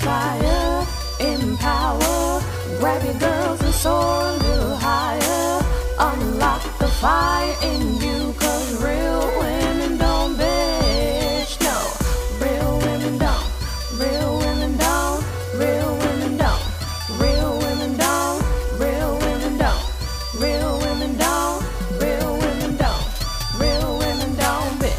inspire, empower. Grab your girls and soar a little higher. Unlock the fire in you, 'cause real women don't bitch. No, real women don't. Real women don't. Real women don't. Real women don't. Real women don't. Real women don't. Real women don't. Real women don't bitch.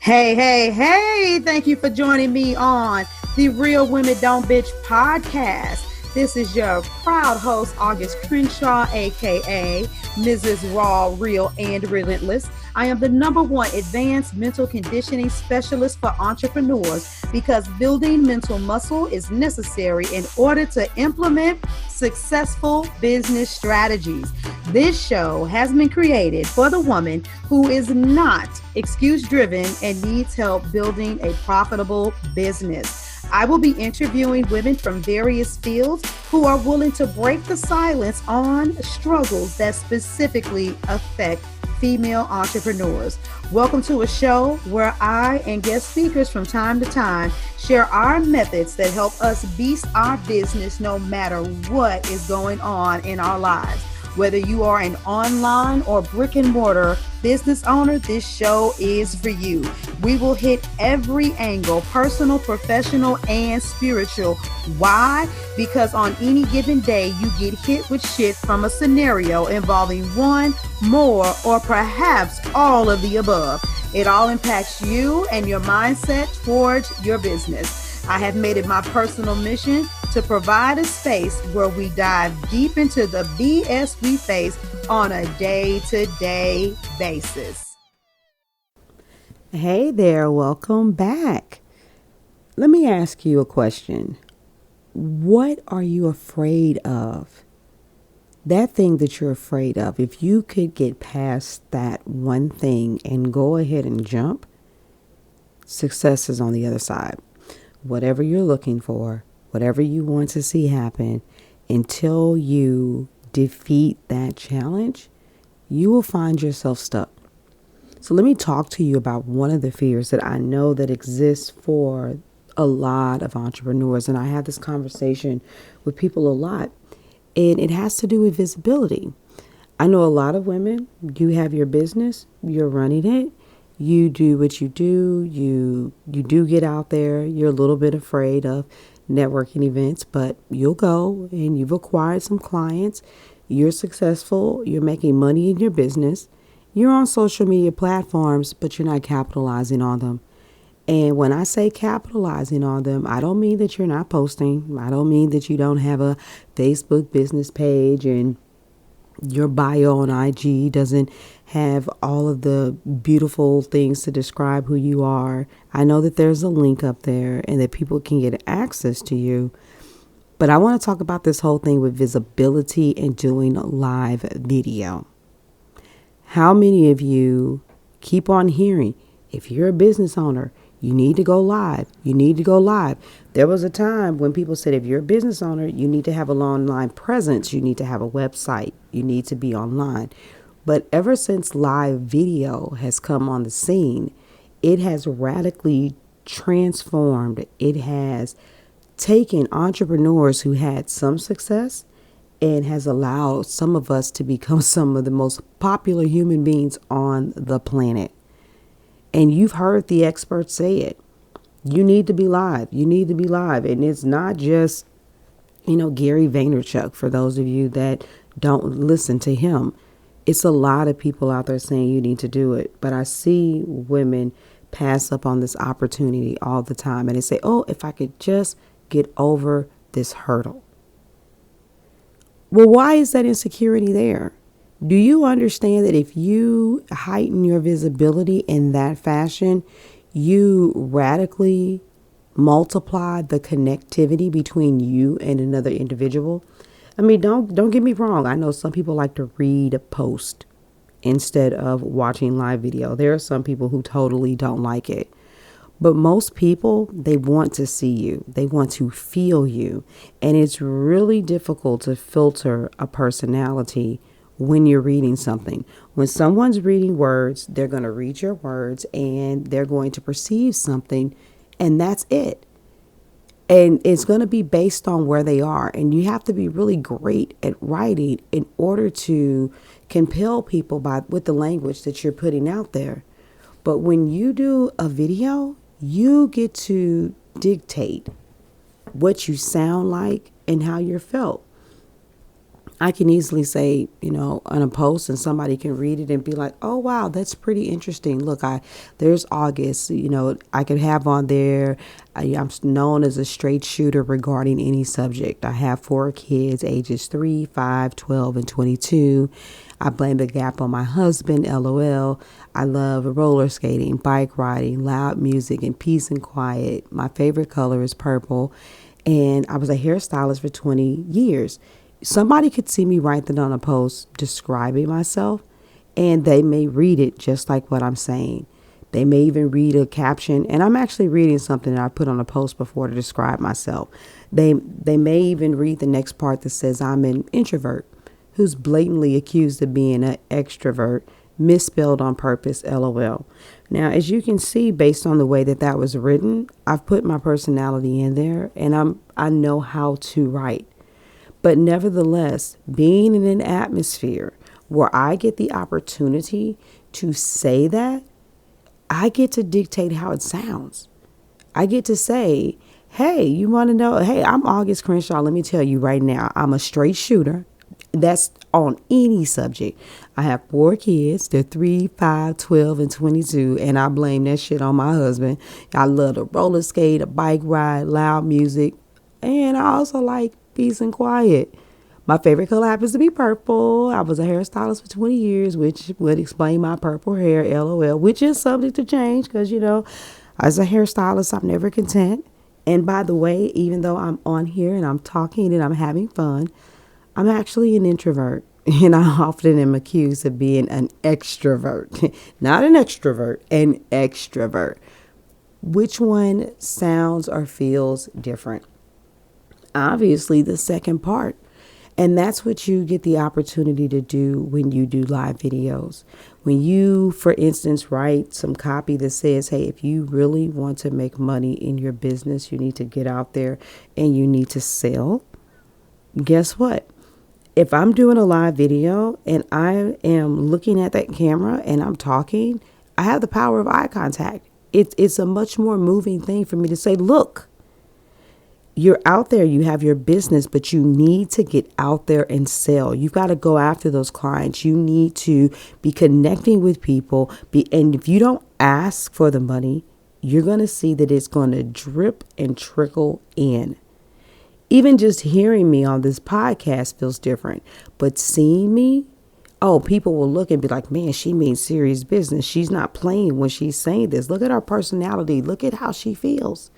Hey, thank you for joining me on the Real Women Don't Bitch podcast. This is your proud host, August Crenshaw, aka Mrs. Raw, Real, and Relentless. I am the #1 advanced mental conditioning specialist for entrepreneurs because building mental muscle is necessary in order to implement successful business strategies. This show has been created for the woman who is not excuse-driven and needs help building a profitable business. I will be interviewing women from various fields who are willing to break the silence on struggles that specifically affect female entrepreneurs. Welcome to a show where I and guest speakers from time to time share our methods that help us beast our business no matter what is going on in our lives. Whether you are an online or brick and mortar business owner, this show is for you. We will hit every angle, personal, professional, and spiritual. Why? Because on any given day, you get hit with shit from a scenario involving one, more, or perhaps all of the above. It all impacts you and your mindset towards your business. I have made it my personal mission to provide a space where we dive deep into the BS we face on a day-to-day basis. Hey there, welcome back. Let me ask you a question. What are you afraid of? That thing that you're afraid of, if you could get past that one thing and go ahead and jump, success is on the other side. Whatever you're looking for, whatever you want to see happen, until you defeat that challenge, you will find yourself stuck. So let me talk to you about one of the fears that I know that exists for a lot of entrepreneurs. And I have this conversation with people a lot, and it has to do with visibility. I know a lot of women, you have your business, you're running it. You do what you do. You do get out there. You're a little bit afraid of networking events, but you'll go and you've acquired some clients. You're successful. You're making money in your business. You're on social media platforms, but you're not capitalizing on them. And when I say capitalizing on them, I don't mean that you're not posting. I don't mean that you don't have a Facebook business page and your bio on IG doesn't have all of the beautiful things to describe who you are. I know that there's a link up there and that people can get access to you. But I want to talk about this whole thing with visibility and doing live video. How many of you keep on hearing, if you're a business owner, you need to go live. You need to go live. There was a time when people said, if you're a business owner, you need to have an online presence. You need to have a website. You need to be online. But ever since live video has come on the scene, it has radically transformed. It has taken entrepreneurs who had some success and has allowed some of us to become some of the most popular human beings on the planet. And you've heard the experts say it. You need to be live. You need to be live. And it's not just, Gary Vaynerchuk, for those of you that don't listen to him. It's a lot of people out there saying you need to do it. But I see women pass up on this opportunity all the time. And they say, oh, if I could just get over this hurdle. Well, why is that insecurity there? Do you understand that if you heighten your visibility in that fashion, you radically multiply the connectivity between you and another individual? I mean, don't get me wrong. I know some people like to read a post instead of watching live video. There are some people who totally don't like it. But most people, they want to see you. They want to feel you. And it's really difficult to filter a personality when you're reading something. When someone's reading words, they're going to read your words and they're going to perceive something, and that's it. And it's going to be based on where they are. And you have to be really great at writing in order to compel people with the language that you're putting out there. But when you do a video, you get to dictate what you sound like and how you're felt. I can easily say, on a post, and somebody can read it and be like, oh, wow, that's pretty interesting. Look, there's August, I could have on there. I'm known as a straight shooter regarding any subject. I have 4 kids, ages 3, 5, 12, and 22. I blame the gap on my husband, LOL. I love roller skating, bike riding, loud music, and peace and quiet. My favorite color is purple. And I was a hairstylist for 20 years. Somebody could see me write that on a post describing myself, and they may read it just like what I'm saying. They may even read a caption, and I'm actually reading something that I put on a post before to describe myself. They may even read the next part that says I'm an introvert who's blatantly accused of being an extrovert, misspelled on purpose, LOL. Now, as you can see, based on the way that was written, I've put my personality in there, and I know how to write. But nevertheless, being in an atmosphere where I get the opportunity to say that, I get to dictate how it sounds. I get to say, hey, you want to know? Hey, I'm August Crenshaw. Let me tell you right now, I'm a straight shooter. That's on any subject. I have 4 kids. They're 3, 5, 12, and 22. And I blame that shit on my husband. I love to roller skate, a bike ride, loud music. And I also like peace and quiet. My favorite color happens to be purple. I was a hairstylist for 20 years, which would explain my purple hair, LOL, which is subject to change because, as a hairstylist, I'm never content. And by the way, even though I'm on here and I'm talking and I'm having fun, I'm actually an introvert. And I often am accused of being an extrovert, not an extrovert, an extrovert. Which one sounds or feels different? Obviously, the second part. And that's what you get the opportunity to do when you do live videos. When you, for instance, write some copy that says, hey, if you really want to make money in your business, you need to get out there and you need to sell. Guess what? If I'm doing a live video and I am looking at that camera and I'm talking, I have the power of eye contact. It's a much more moving thing for me to say, look, you're out there, you have your business, but you need to get out there and sell. You've got to go after those clients. You need to be connecting with people. And if you don't ask for the money, you're going to see that it's going to drip and trickle in. Even just hearing me on this podcast feels different, but seeing me, people will look and be like, man, she means serious business. She's not playing when she's saying this. Look at her personality. Look at how she feels.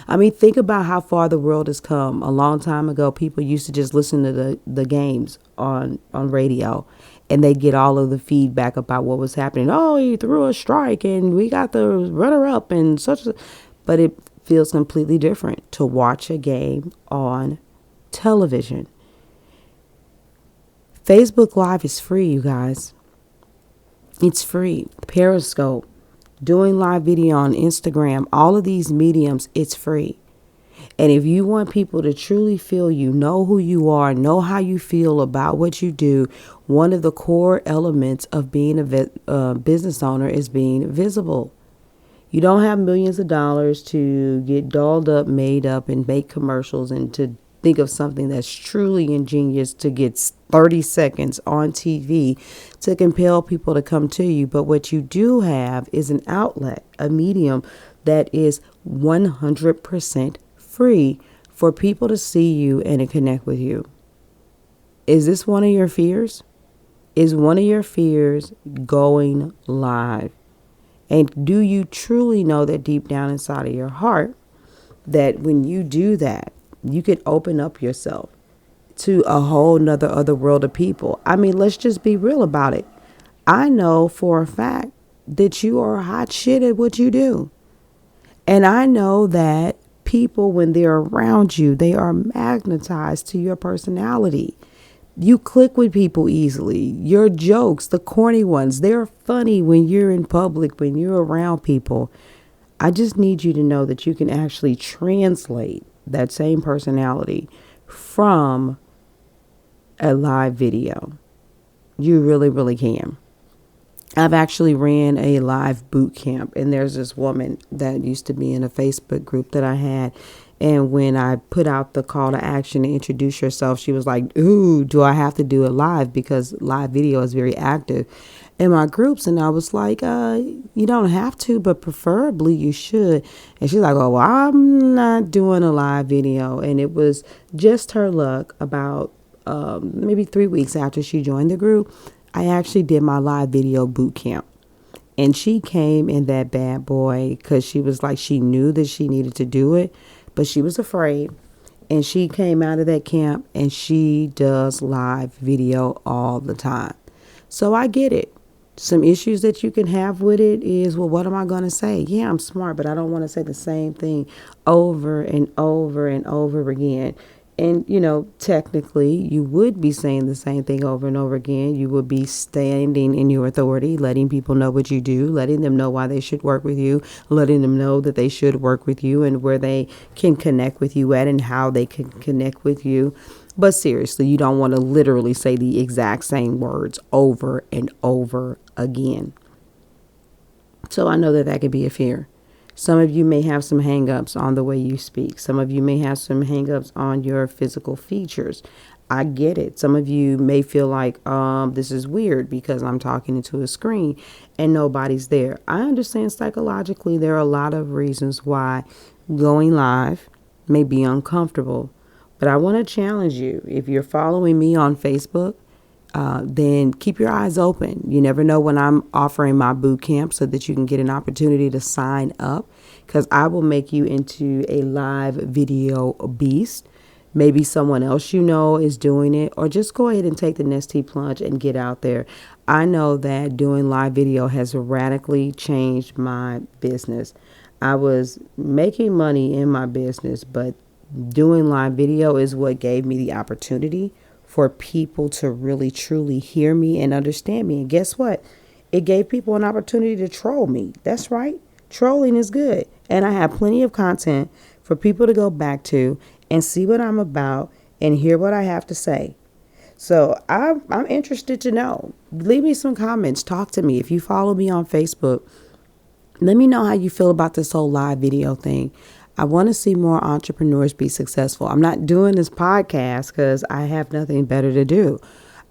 I mean, think about how far the world has come. A long time ago, people used to just listen to the games on radio, and they get all of the feedback about what was happening. Oh, he threw a strike, and we got the runner up, and such. But it feels completely different to watch a game on television. Facebook Live is free, you guys. It's free. Periscope, doing live video on Instagram, all of these mediums, it's free. And if you want people to truly feel you, know who you are, know how you feel about what you do, one of the core elements of being a business owner is being visible. You don't have millions of dollars to get dolled up, made up, and make commercials and to think of something that's truly ingenious to get 30 seconds on TV to compel people to come to you. But what you do have is an outlet, a medium that is 100% free for people to see you and to connect with you. Is this one of your fears? Is one of your fears going live? And do you truly know that deep down inside of your heart that when you do that, you could open up yourself to a whole nother other world of people? I mean, let's just be real about it. I know for a fact that you are hot shit at what you do. And I know that people, when they're around you, they are magnetized to your personality. You click with people easily. Your jokes, the corny ones, they're funny when you're in public, when you're around people. I just need you to know that you can actually translate that same personality from a live video. You really, really can. I've actually ran a live boot camp, and there's this woman that used to be in a Facebook group that I had. And when I put out the call to action to introduce yourself, she was like, ooh, do I have to do it live? Because live video is very active in my groups. And I was like, you don't have to, but preferably you should. And she's like, oh, well, I'm not doing a live video. And it was just her luck. About maybe 3 weeks after she joined the group, I actually did my live video boot camp. And she came in that bad boy because she was like, she knew that she needed to do it, but she was afraid. And she came out of that camp and she does live video all the time. So I get it. Some issues that you can have with it is, well, what am I going to say? Yeah, I'm smart, but I don't want to say the same thing over and over and over again. And, technically, you would be saying the same thing over and over again. You would be standing in your authority, letting people know what you do, letting them know why they should work with you, letting them know that they should work with you and where they can connect with you at and how they can connect with you. But seriously, you don't want to literally say the exact same words over and over again. So I know that that could be a fear. Some of you may have some hangups on the way you speak. Some of you may have some hangups on your physical features. I get it. Some of you may feel like this is weird because I'm talking into a screen and nobody's there. I understand psychologically there are a lot of reasons why going live may be uncomfortable. But I want to challenge you. If you're following me on Facebook, then keep your eyes open. You never know when I'm offering my boot camp so that you can get an opportunity to sign up, because I will make you into a live video beast. Maybe someone else is doing it, or just go ahead and take the Nestea plunge and get out there. I know that doing live video has radically changed my business. I was making money in my business, but doing live video is what gave me the opportunity for people to really truly hear me and understand me. And guess what? It gave people an opportunity to troll me. That's right. Trolling is good. And I have plenty of content for people to go back to and see what I'm about and hear what I have to say. So I'm interested to know. Leave me some comments. Talk to me. If you follow me on Facebook, let me know how you feel about this whole live video thing. I want to see more entrepreneurs be successful. I'm not doing this podcast because I have nothing better to do.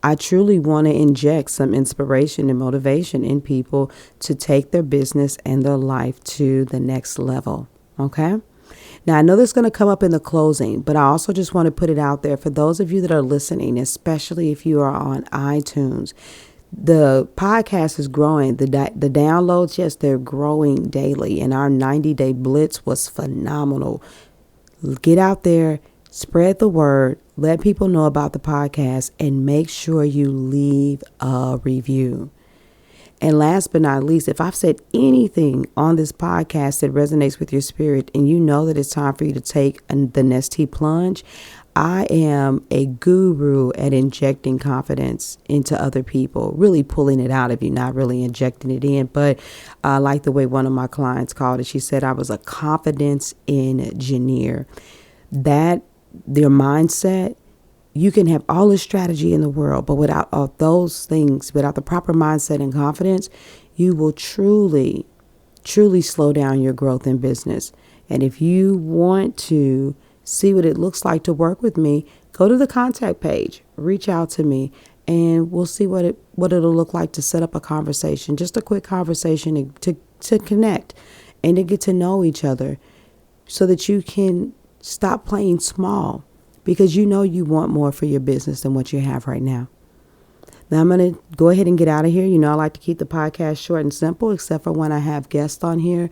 I truly want to inject some inspiration and motivation in people to take their business and their life to the next level. Okay? Now, I know this is going to come up in the closing, but I also just want to put it out there for those of you that are listening, especially if you are on iTunes. The podcast is growing. The downloads, yes, they're growing daily. And our 90-day blitz was phenomenal. Get out there, spread the word, let people know about the podcast, and make sure you leave a review. And last but not least, if I've said anything on this podcast that resonates with your spirit and you know that it's time for you to take the Nestea plunge, I am a guru at injecting confidence into other people, really pulling it out of you, not really injecting it in. But I like the way one of my clients called it. She said I was a confidence engineer. That their mindset, you can have all the strategy in the world, but without all those things, without the proper mindset and confidence, you will truly, truly slow down your growth in business. And if you want to see what it looks like to work with me, go to the contact page, reach out to me, and we'll see what it'll look like to set up a conversation, just a quick conversation to connect and to get to know each other so that you can stop playing small, because you want more for your business than what you have right now. Now I'm going to go ahead and get out of here. I like to keep the podcast short and simple, except for when I have guests on here.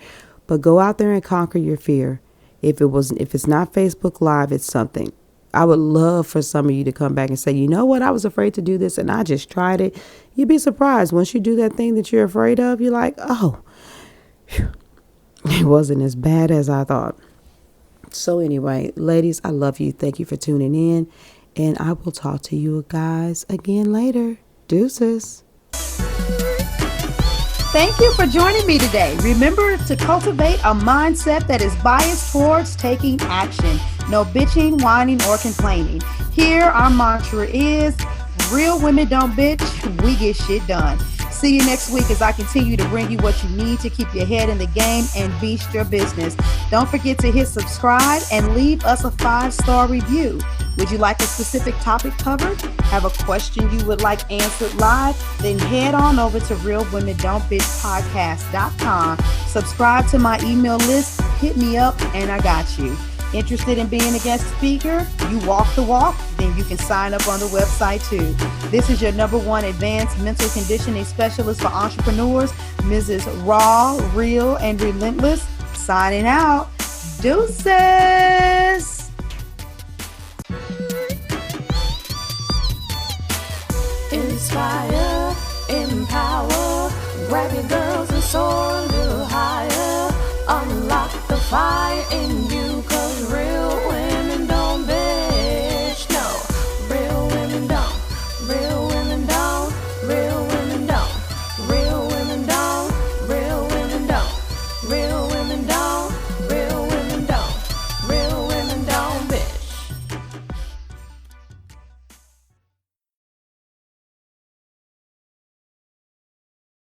But go out there and conquer your fear. If it's not Facebook Live, it's something. I would love for some of you to come back and say, you know what, I was afraid to do this and I just tried it. You'd be surprised. Once you do that thing that you're afraid of, you're like, oh, it wasn't as bad as I thought. So anyway, ladies, I love you. Thank you for tuning in. And I will talk to you guys again later. Deuces. Thank you for joining me today. Remember to cultivate a mindset that is biased towards taking action. No bitching, whining, or complaining. Here, our mantra is, real women don't bitch, we get shit done. See you next week as I continue to bring you what you need to keep your head in the game and beast your business. Don't forget to hit subscribe and leave us a 5-star review. Would you like a specific topic covered? Have a question you would like answered live? Then head on over to realwomendon'tbitchpodcast.com. Subscribe to my email list, hit me up, and I got you. Interested in being a guest speaker? You walk the walk? Then you can sign up on the website too. This is your #1 advanced mental conditioning specialist for entrepreneurs, Mrs. Raw, Real, and Relentless. Signing out. Deuces! Inspire, empower, grab your girls and soar a little higher. Unlock the fire in